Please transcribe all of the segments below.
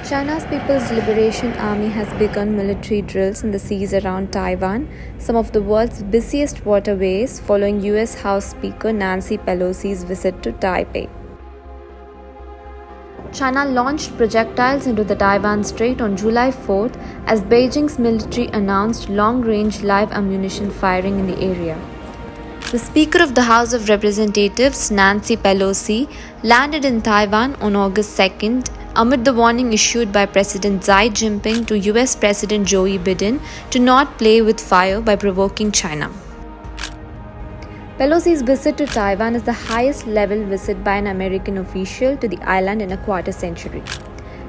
China's People's Liberation Army has begun military drills in the seas around Taiwan, some of the world's busiest waterways, following US House Speaker Nancy Pelosi's visit to Taipei. China launched projectiles into the Taiwan Strait on July 4th as Beijing's military announced long-range live ammunition firing in the area. The Speaker of the House of Representatives, Nancy Pelosi, landed in Taiwan on August 2nd amid the warning issued by President Xi Jinping to US President Joe Biden to not play with fire by provoking China. Pelosi's visit to Taiwan is the highest level visit by an American official to the island in a quarter century.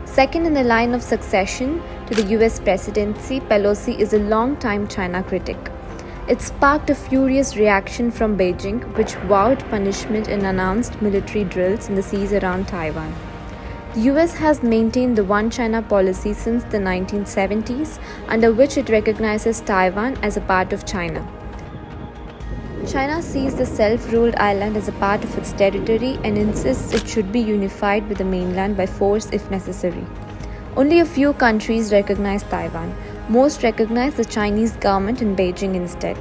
Second in the line of succession to the US presidency, Pelosi is a long-time China critic. It sparked a furious reaction from Beijing, which vowed punishment and announced military drills in the seas around Taiwan. The US has maintained the One China policy since the 1970s, under which it recognizes Taiwan as a part of China. China sees the self-ruled island as a part of its territory and insists it should be unified with the mainland by force if necessary. Only a few countries recognize Taiwan. Most recognize the Chinese government in Beijing instead.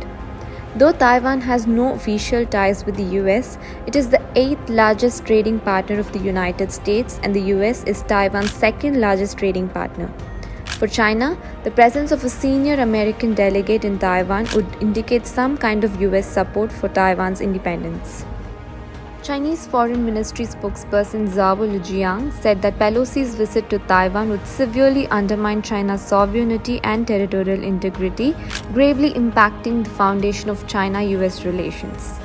Though Taiwan has no official ties with the US, it is the 8th largest trading partner of the United States, and the US is Taiwan's second largest trading partner. For China, the presence of a senior American delegate in Taiwan would indicate some kind of US support for Taiwan's independence. Chinese Foreign Ministry spokesperson Zhao Lijiang said that Pelosi's visit to Taiwan would severely undermine China's sovereignty and territorial integrity, gravely impacting the foundation of China-US relations.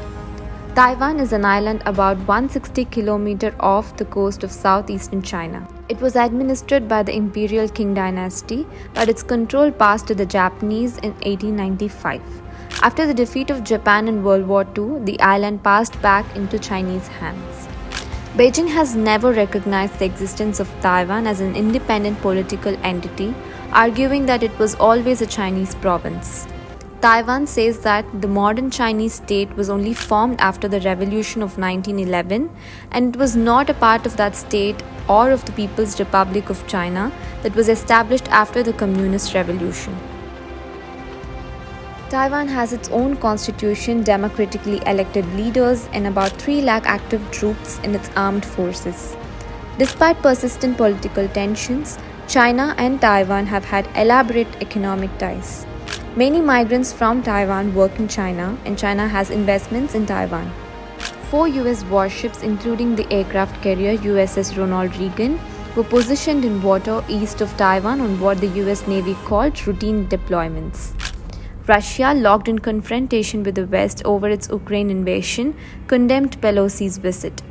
Taiwan is an island about 160 km off the coast of southeastern China. It was administered by the Imperial Qing dynasty, but its control passed to the Japanese in 1895. After the defeat of Japan in World War II, the island passed back into Chinese hands. Beijing has never recognized the existence of Taiwan as an independent political entity, arguing that it was always a Chinese province. Taiwan says that the modern Chinese state was only formed after the Revolution of 1911, and it was not a part of that state or of the People's Republic of China that was established after the Communist Revolution. Taiwan has its own constitution, democratically elected leaders, and about 3 lakh active troops in its armed forces. Despite persistent political tensions, China and Taiwan have had elaborate economic ties. Many migrants from Taiwan work in China, and China has investments in Taiwan. 4 US warships, including the aircraft carrier USS Ronald Reagan, were positioned in water east of Taiwan on what the US Navy called routine deployments. Russia, locked in confrontation with the West over its Ukraine invasion, condemned Pelosi's visit.